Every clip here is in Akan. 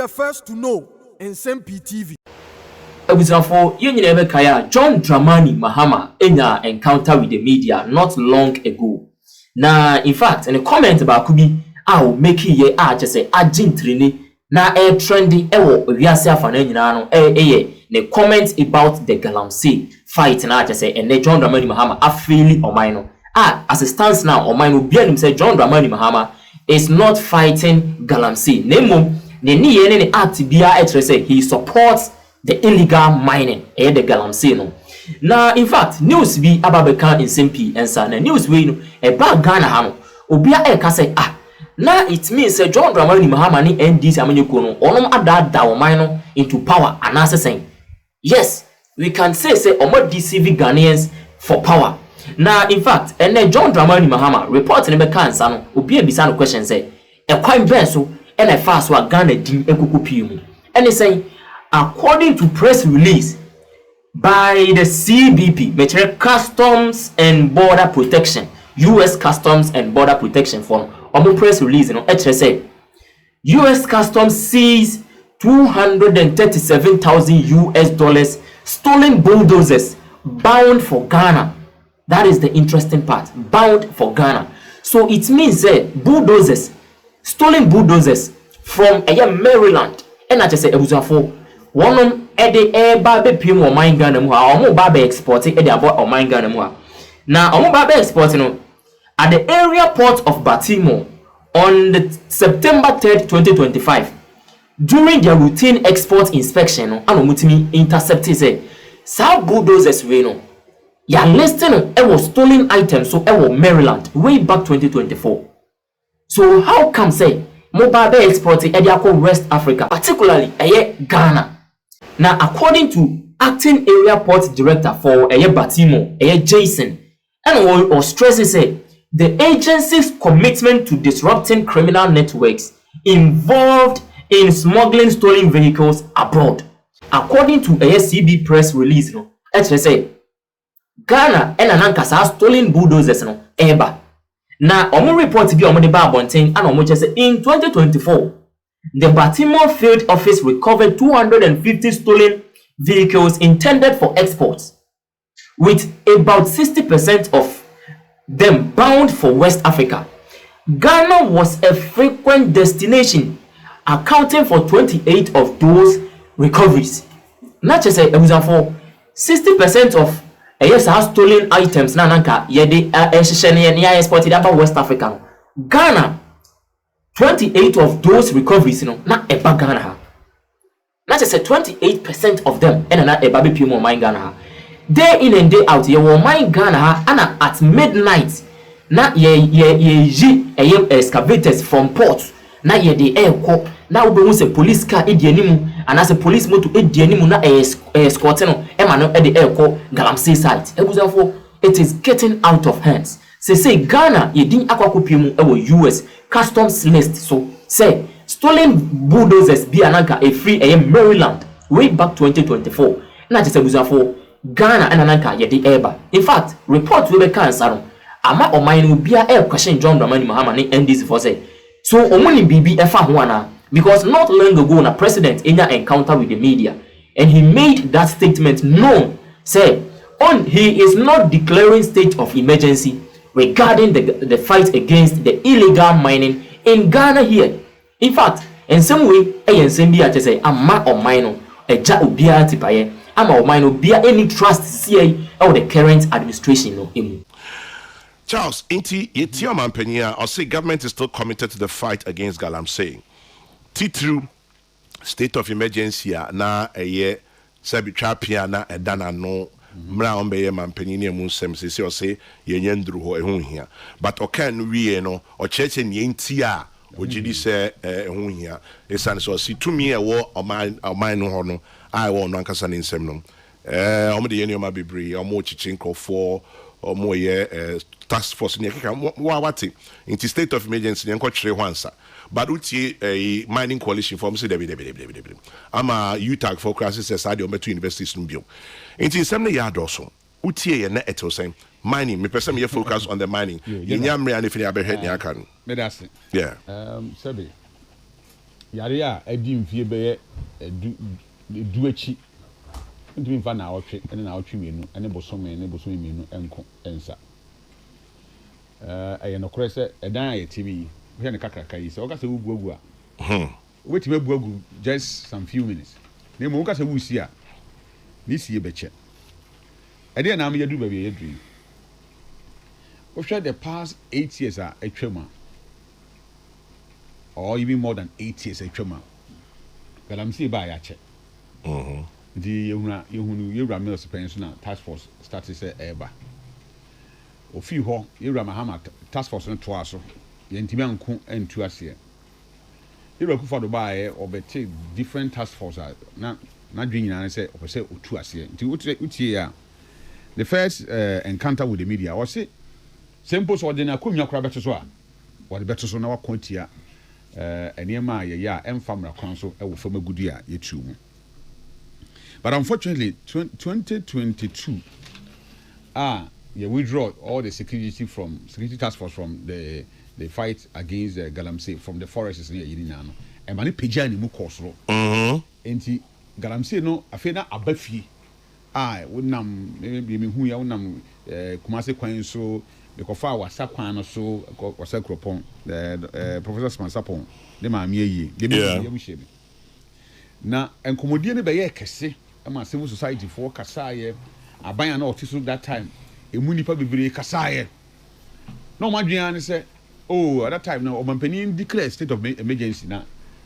the first to know. Nsem-Pii TV. Abusafo, yenye nebe Kaya, John Dramani Mahama enya encounter with the media not long ago. Na in fact, in a comment about Kubi, I'll make ye just say agentrini na trendy ewo wiase afana nyina no ne comment about the Galamsey fight na just say and John Dramani Mahama afili oman no. As it stands now, oman no bia nim say John Dramani Mahama is not fighting Galamsey. Nemo ne ni ye ne act bia say he supports the illegal mining the Galamsey no. Na in fact news bi ababeka Nsem-Pii ensa na news we no e ba Ghana ha no obia ka say na it means John Dramani Mahama ni NDC amanyeko no onom adada oman no into power anase. Yes, we can say omo deceive Ghanaians for power. Na in fact John Dramani Mahama report ne be kansa no obia bisa no question say e kwan ben so e fast wa Ghana din ekuku pii mu ene say according to press release by the CBP, Military Customs and Border Protection, U.S. Customs and Border Protection Fund, on press release, say U.S. Customs seized $237,000 stolen bulldozers bound for Ghana. That is the interesting part. Bound for Ghana. So it means bulldozers, stolen bulldozers from Maryland, and I just say one ede eba be pim o man Ghana mu ha omo ba be export ede abo o man Ghana mu ha na omo ba be export no at the area port of Baltimore on the September 3rd 2025 during their routine export inspection no anomutimi intercept say sa bulldozers we no ya listing e was stolen items so e was Maryland way back 2024. So how come say mobile be export ede akọ West Africa, particularly Ghana? Now, according to acting area port director for Baltimore, Jason, and was stressing say the agency's commitment to disrupting criminal networks involved in smuggling stolen vehicles abroad. According to CB press release, say Ghana and Anankasa stolen bulldozers eba. Now, omo report to be omo de ba bonten and omo just say in 2024. The Baltimore field office recovered 250 stolen vehicles intended for exports, with about 60% of them bound for West Africa. Ghana was a frequent destination, accounting for 28 of those recoveries. Not just a for 60% of stolen items na nanka yede exported about West Africa. Ghana 28 of those recoveries, na eba Ghana. Not just 28% of them, and na eba be pimo mine Ghana. Day in and day out, you will mine Ghana, and at midnight, na ye excavators from port, na ye the air cop, na ube se police car edianimu, and as a police motor edianimu na escorteno, emano at the air cop Galamsey site. It is getting out of hands. Say Ghana ye din akwakupimu ewo US customs list. So say stolen bulldozers be ananka a free Maryland way back 2024. Na just for Ghana and ananka ye di eba. In fact, report we be cancer ama oman be a question John Dramani Mahama ni NDC for say. So omuni bibi efa huana because not long ago na president in your encounter with the media and he made that statement known. Say he is not declaring state of emergency regarding the fight against the illegal mining in Ghana here. In fact, in some way, Nsem-Pii to say, ama or mino, a ja ubia tipaye, ama or mino, be any trust CA or the current administration no emu. Charles, inti yetio mampenia, or say government is still committed to the fight against Galamsey. Through state of emergency na a year, sabitapia na a dana no. Mra ombe mampanyini amunsem sisi ose yenye nduru ho ehun hia but okan wie no o cheche ne enti a ogidi se ehun hia esan so si tumi e wo oman no ho no ai wo no ankasa ne nsem no omde yeni oma bebre omo chichi nkofo omo ye task force ne keka wa wate in state of emergency ne nkotwere ho ansa but uti a mining coalition form say debi ama UTAG for crisis aside on between universities no bio inti semne ya doso uti e na eto say mining me person me focus on the mining yenya mre and if you abehwe ne aka no me that's yeah Sebi yare a edi mfie bɛyɛ du akyi ntumi mfa na awɔtwe ɛne na awɔtwe mmienu ɛne bosome mmienu ɛnko ɛnsa ɛyɛ nokorɛ sɛ ɛdan a yɛte bi hwɛ ne kakraka yi sɛ ɔka sɛ wobuagu a wobɛtumi abuagu just some few minutes na mmom woka sɛ wosi a ne sie bɛkyɛ ɛdeɛ na ameyɛduru baabi a yɛduru yi wohwɛ the past 8 years a atwam a or even more than 8 years atwam a Galamsey ba yɛakyɛ nti yɛhunu yɛwura mills pɛn so na task force started sɛ ɛɛba ofii hɔ yɛwura mahama task force no toa so yɛntimi anko antu aseɛ yɛwura Kufuor baayɛ ɔbɛte different task force a na dwe nyinaa sɛ ɔpɛ sɛ ɔtu aseɛ nti wotie a the first encounter with the media ɔse sɛ mpo sɛ ɔde no akɔnnwa kora bɛto so a wɔde bɛto so na wakɔ tia nneɛma a yɛyɛ a ɛmfa mmara kwan so ɛwɔ fam agudu a yɛtuo mu. But unfortunately, 2022, you withdraw all the security task force from the fight against Galamsey from the forests near Yirinano. And many pejani mu kosro. Enti Galamsey no afena abafi. Wonam maybe who ya wonam Kumase kwan so the kofa wasa kwan so wasa kropon Professor Smansapon de ma mieye de mi na enkomodie ne beye kese ama civil society for kasaye aban na otiso that time emu nipa bebre kasaye no madwea ne say oh at that time na omampani declare state of emergency na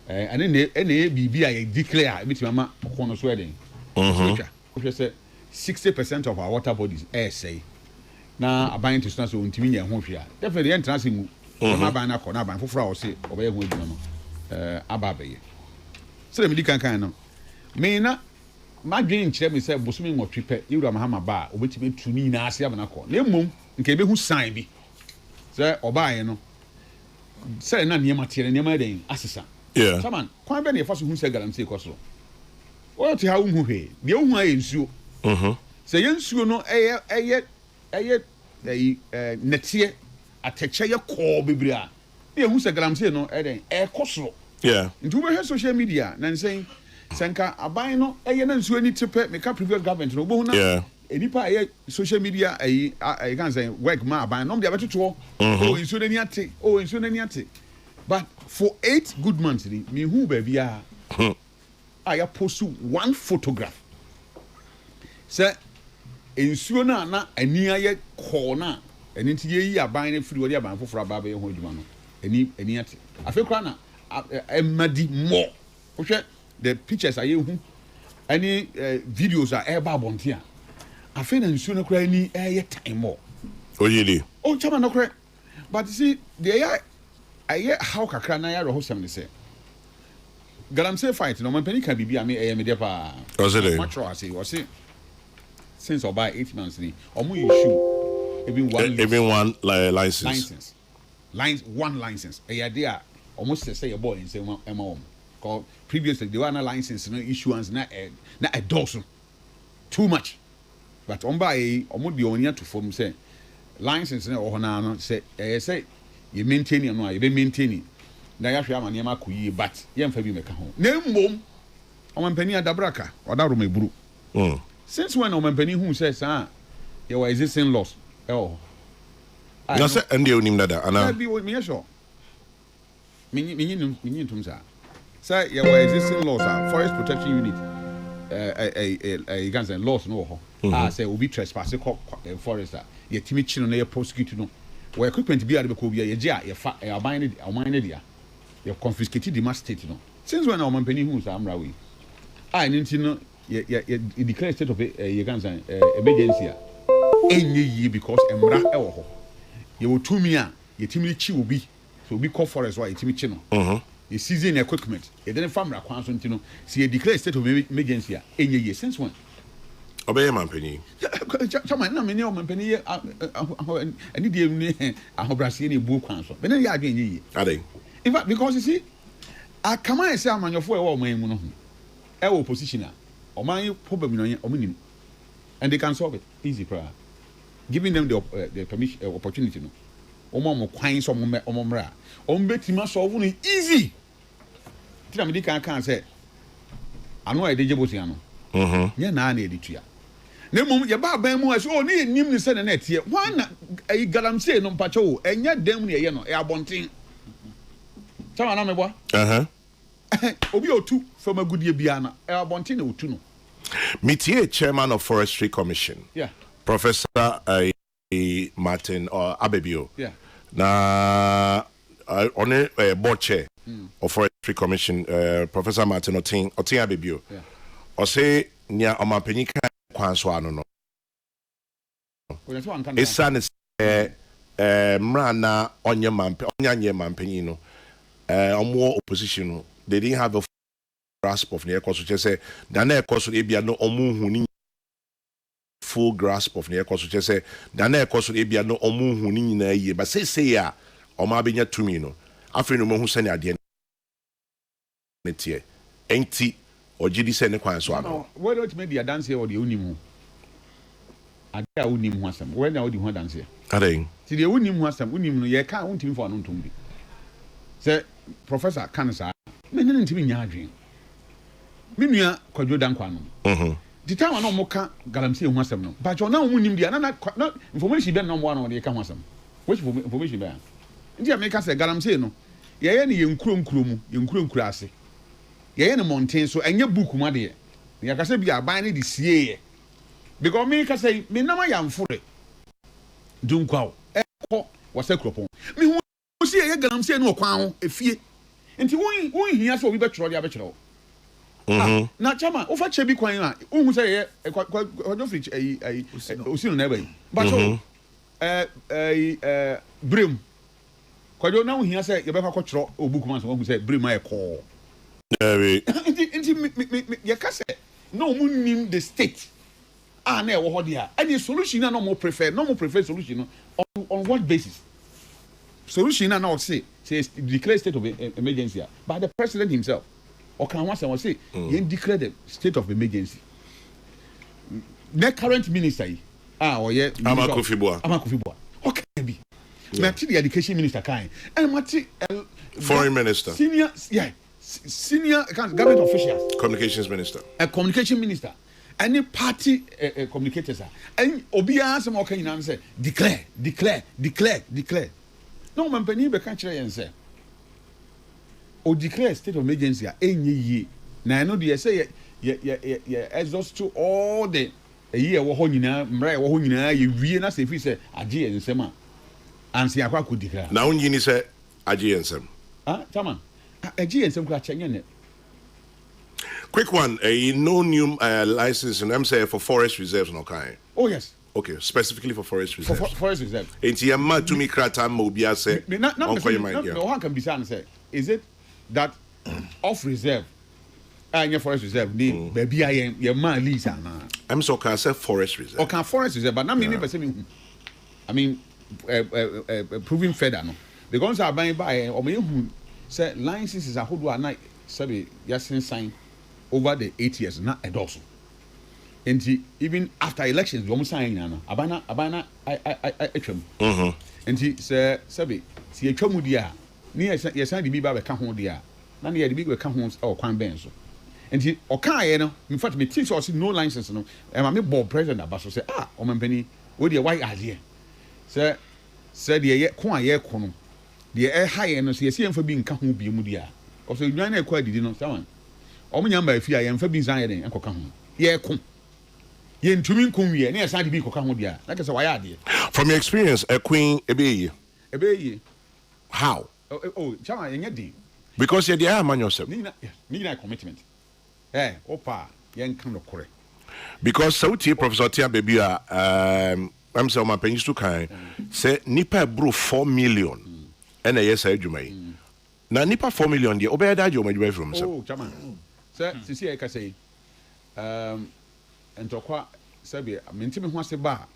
ene bibi a declare bitima ma kono so eden we say 60% of our water bodies say na aban to so ntimi nya ho hwea definitely entrance mu ma aban na ko na aban foforo a wo se obeye ho adwuma no ababeye so me di kan no me na madwen nkyerɛ me sɛ bosome nwɔtwe pɛ yewura mahama ba a obetime tu ni na ase abana kɔ na mmom nka ebehu sign bi sɛ ɔbaaye no sɛ na nneɛma tiɛ nneɛma den asesa saman kwan bɛ na yɛfa so hu sɛ Galamsey kɔ so o te ha wo hu hwɛ deɛ wo hu ayɛ nsuo sɛ yɛ nsuo no ɛyɛ nɛteɛ atɛkyɛ yɛ kɔɔ bebree a ne yɛhu sɛ Galamsey no ɛden ɛkɔ soro nti wo bɛhwɛ social media na nsɛn senka aban no eye na nsuo ni tepe meka previous government no bohu na enipa eye social media I can say work ma aban no dia betoto nsuo na ni ate nsuo na ni ate but for 8 good months me hu ba bia I post one photograph say nsuo na ani aye ko na eni nti ye yi aban na firi wori aban foforo aba ba ye ho adwuma no eni ate afi kra na emadi more wohwe the pictures are you any videos are eba bontia afi na nsuo no kra ni time more oyeli chama no kra but see they are how kakra na ya rohosem ne say Galamsey fight no man panika bibia me me de pa much I say since about 8 months ni omo issue even one license one license there almost say your boy and say ema called previously they were not license no issuance na a dozen too much but on by omo de onia to form say license na ohona no say you maintain no you be maintain na ya hwe amane ma koyi but ye mfa bi meka ho na mmom omampani adabraka odaro meburu since when omampani hu say sa there were existing laws na say ende onim nada ana bi me sure minyi tum sa say there were existing laws forest protection unit you can say laws no ho say obi trespass forest ye timi chi no na ye prosecute no we equipment bi ade be ko bi ye je a ye fa aban ne dia ye confiscate the mass state no since when our company hu sa amra we nti no ye declare state of you can say emergency enye yi because emra e wo ho ye wo tumi a ye timi chi obi so obi call forest wa ye timi chi no ye season equipment ye den famra kwan so nti no si ye declare state of emergency enye yi since when obey man penny chama na me ne o man penny ye ani die ni ahobrase ni bu kwan so me ne ya adwen yi ade in fact because you see I come and say amanyofo e wo man mu no e wo position a o man problem no o nim and they can solve it easy prayer giving them the permission opportunity no o mo kwan so o mo mra o mbetima solve no easy tina me di kan say ano e de jebosia no nye na editua na mum ye ba ban mu as o ne nim ni se na tie wana ai galamsey no mpacho enya dem ne ye no e abonten sama na me boa obi otu from agudie bia na e abonten na otu no metie chairman of forestry commission Professor Martin or Abebio na on a board chair of forestry commission Professor Martin Otin Abebio or say nia omampanika kwanso ano no esan mrana onye mampanyi no omo opposition no they didn't have a grasp of the ekoso say da na ekoso ebia no omo hu ni full grasp of the ekoso say da na ekoso ebia no omo hu ni nyina yie but say ya omo abenya tumi no afre no mo hu sene ade ne tie enti ojidi se ne kwanso ano why don't make the dance here or the unimu ade a unimu asem when na odi ho dance here ade ti the unimu asem unimu no ye ka untimi for no ntom bi say professor kansa me ne ntimi nya adwen me nua kwadwo dankwa no the time na mo ka galamsey ho asem no but na mo nim dia na information be na mo na ka ho asem which information be ndia me ka say galamsey no ye ne ye nkuro mu ye nkuro ase ye ne mountain so enye book ma de ya ka say bi aban ne di sie ye because me ka say me na ma yamfore dunkwa ekọ wasa kropon me hu sie ye galamsey no kwan ho efie nti won hia so obi be tworo dia be tworo na chama o fa che bi kwan a o hu say ye kwadwo fridge ai osino na bai but so brim kwadwo na o hia say ye be kwa tworo obuku man so o hu say brim ai ko inti ye ka say no mu nim the state na e wo ho dia any solution na no more prefer solution no on what basis solution na o say declare state of emergency by the president himself or can once and say he declare the state of emergency the current minister or yeah Amakufibua okay be Mati the education minister kind and Mati foreign minister senior government officials communications minister a communication minister any party communicators and obia some okay na say declare no man pani be kan kire yen say o declare state of emergency enye yi na no dey say ye exhaust to all the year wo ho nyina mra wo ho nyina ye wie na say fi say age ensem a anse akwa ko declare na unyi ni say age ensem chairman age ensem ko achenye ne quick one no new license and I'm say for forest reserves no kind oh yes okay specifically for forest reserves for forest reserve enti ya ma to me krata ma obi ase no one can be say is it that off reserve and your forest reserve ni baby I your man lease ana I'm so can say forest reserve okay forest reserve but na me person I mean proving further no because I buy o me hu say licenses are hold na say yasin sign over the 8 years na edoso enti even after elections we sign na abana I etwam enti say sabi si etwamu dia ni yesan de bi ba be ka ho dia na ne ye de bi be ka ho o kwan ben so enti o kan ye no in fact me think so no license no e ma me board president abaso say o mampani we de why ade say de ye ko aye ko no de e ha ye no so ye si enfa bi nka ho bi mu dia o so nwan na e ko adidi no sawan o mo nyamba afi a ye enfa bi nsan ye den enkoka ho ye ko ye ntumi nkon wie na ye san de bi koka ho dia na ke say why ade from your experience a queen ebe ye how chama yenye di because you dey man yourself ni na commitment opa yen kan lokore because sauti professor Tia baby I'm say my pension to kan say nipa bro 4 million and a yes adwumai na nipa 4 million dey obey that adwumai from say chama say sisi e ka say entokwa sabe mentimi ho ase ba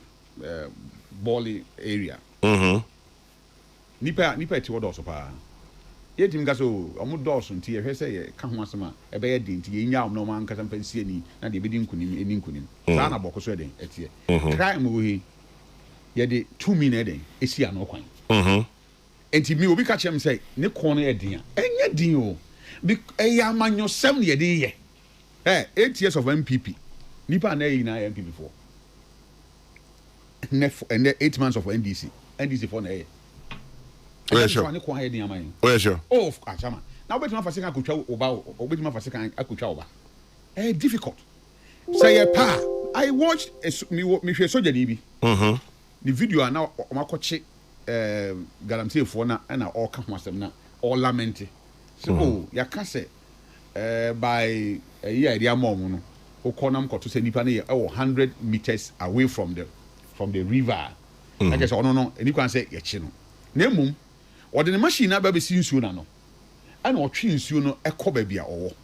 Boli area nipa ti wodo so pa ye tim ga so omo do so nti ye hwese ye ka ho asema e be ye din nti ye nya no man kasa mfansie ni na de be din kunim eni kunim sa na boko so den etie crime wo hi ye de 2 minute den esi ano kwan enti mi obi ka chem say ne kon no ye din a enye din o Amanyo 7 year. 8 years of MPP. Nipa na MPP before. And 8 months of NDC. NDC for na Oh, sure. Oh, sure. Oh, of course, man. Now, bet my first second could or bet my first second I could chow. Difficult. Say pa. I watched me soldier DB. The video are now my coach Galamsey for na and all come was them now all lamented. So ya can say by a year the amount who cornam got to say nipa 100 meters away from the river. I guess no and you can say yechino. Nemum or the machine na be see nsuo na no. And or twi nsuo no ekọ bia owo.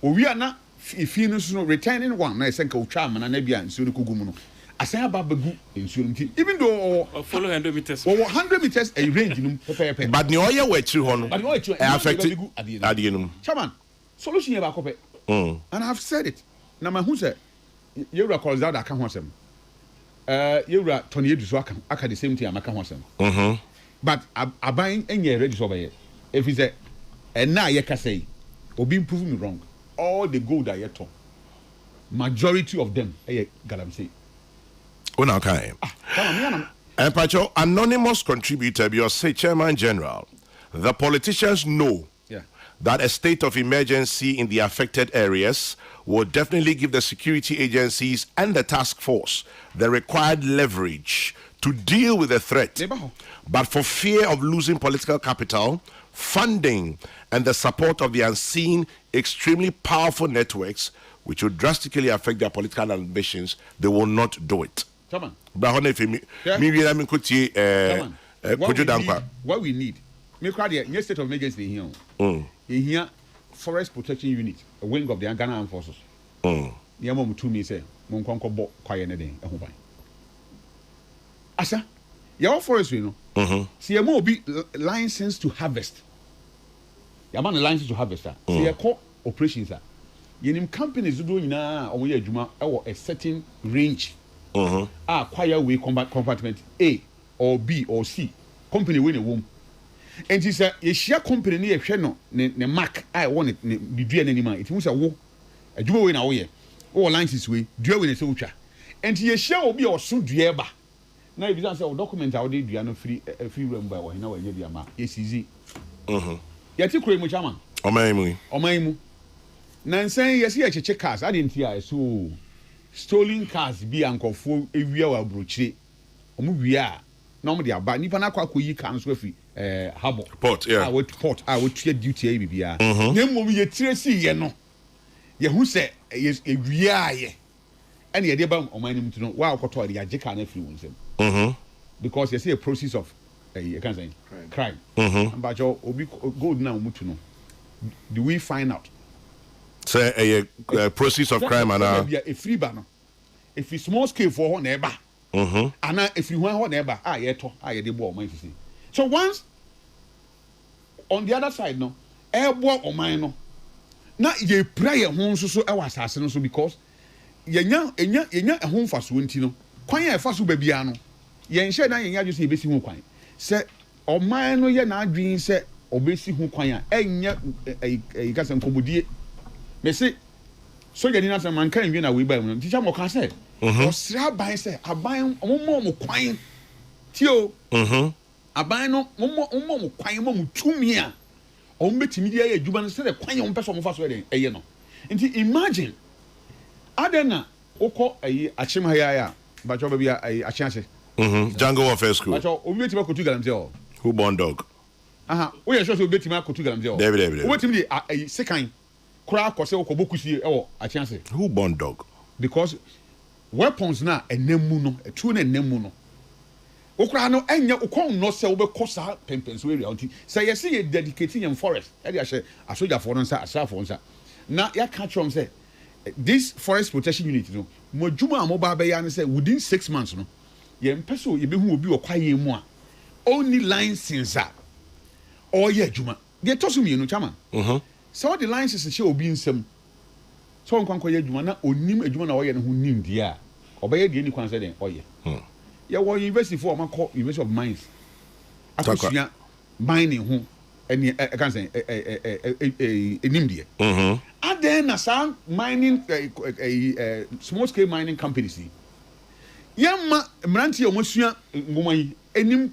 We are na if you no returning one na senka utwa mana na bia nsuo no kogumu no. Asan aba begu nsuo no even though follow 100 meters. 100 meters a range no pepe. But the oil we tru ho no. But the oil affected adie Chairman, solution here ba kope. And I've said it. Na ma hu say you recall that aka ho asem. You ra Tony Edu so aka the same thing amaka ho asem. But aban enye ready so be. If he say and now you can say obi prove me wrong. All the gold that you talk, majority of them Galamsey. Okay. And Pacho, anonymous contributor, you say Chairman General, the politicians know that a state of emergency in the affected areas will definitely give the security agencies and the task force the required leverage to deal with the threat. But for fear of losing political capital, funding, and the support of the unseen, extremely powerful networks, which will drastically affect their political ambitions, they will not do it. What we need, me state of emergency here. Here, forest protection unit, a wing of the Ghana Armed Forces. Yamom to me say, Monconco bo quiet anything. Asa, your forest, you know. See, a more be license to harvest. Yaman a license to harvest. See, a co operations. Yenim companies doing now, or we juma or a certain range. Quiet way compartment A or B or C. Company win a womb. And he said, a share company near Sheno, ne Mac, I want it, be doing any man. It was a war. A jewel in our way. All lines this way, do in a soldier. And he share will be or soon dieba. Now, if you don't say, document our day, you are not free room by one hour. Yes, easy. Yet you create much aman. O my Nan saying, yes, yes, check cars. I didn't hear so stolen cars be uncle for a real brooch. We are normally about Nipanaka, you can't swiftly. Harbor port, yeah. I would treat duty ABBR. Then when we tracy, you know, who say is a real any idea about or my name to know why Koto the Ajaka influence him. Because you see a process of a can't say crime. But your gold now to know. Do we find out? Say a process of crime and a free banner. If it's small scale for one neighbor, and if you want one neighbor, I did ball my see. So once on the other side, no, airborne or mine, no, not ye pray a home so I was asking so because ye a home for Swintino, quite fast babyano. Ye shed I just say basic quine. Say, or mine no ye not dream say, or basic who quine, and yet a cousin commodie. May say, so you didn't man can't win a wee by one. Teacher Moka said, or slap by say, I buy more quine. Tio, aban no mo kwan mo tumia o mbetimi dia ya adwuma no se de kwan o mpese o mfa so de eye no nti imagine adena ukọ ayi achim haya ya ba cho ba bia ayi achiase Jungle Warfare School ba cho o mbetimi akotu Galamsey o who born dog o ye sure so mbetimi akotu Galamsey o David o mbetimi de ayi sekan kura akose okobokusie e wo achiase who born dog because weapons na enemu no etu na enemu no okra no enya ukon no se obekọ sa pempenso area unti say yes ye dedicating in forest e dey ahye asoja for no nsa asrafo nsa na ya catch from say this forest protection unit no modwuma amoba be ya ne say within 6 months no ye mpeso ye behu obi okwaye mu a only license a or ye adwuma de toso mi no chama so the license she obi nsem so nkwanko ye adwuma na onim adwuma na oye ne ho nim dia obeye de ni kwan say den oye ya wo university for man call University of Mines akusua mining ho any I can say in India. And then a sound mining small scale mining companies. Yamma Mranti Omosia Mumai any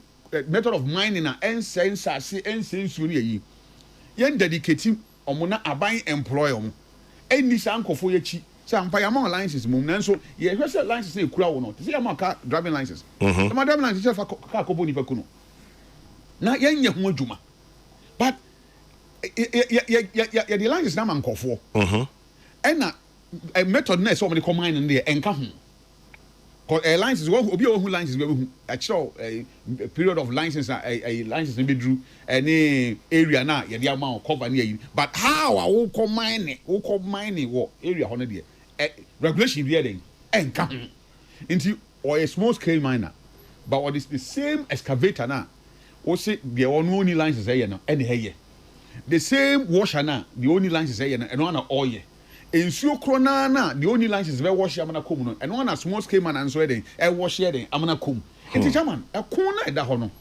method of mining and sense and sense you yen dedicating omona aban employer any sanko for yachi some payamon licenses mum so ye hwese license e kura wo no say amaka driving license the madam license for car ko boni pakuno na yen ye ho adwuma but ye the license na mankofo na a method na so omoni combine in there enka ho license obi who license we hu a period of license a license be drew any area na ye dey amount cover near but how I will combine what area hono there regulation there then enka ho into or a small scale miner but what is the same excavator na o say the only license here no any here the same washer na the only license here no and one all year ensuo krona na the only license be wash amana kom no and one na small scale man and so den e wash den amana kom enti chairman e kon na e da ho no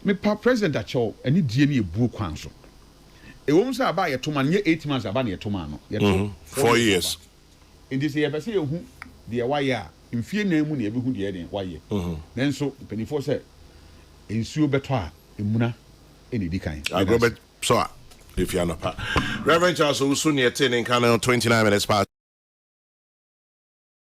me pa president acho ani die na ebuo kwan so e won say aba ye to man ye 8 months aba na ye to man no ye to 4 years enti say ye pese ye hu de why a mfie na mu na ye be hu de den why then so penifo say ensuo beto a emuna eni dikan agrobet so if you are not Reverend Charles Usu near 10 in Canada 29 minutes past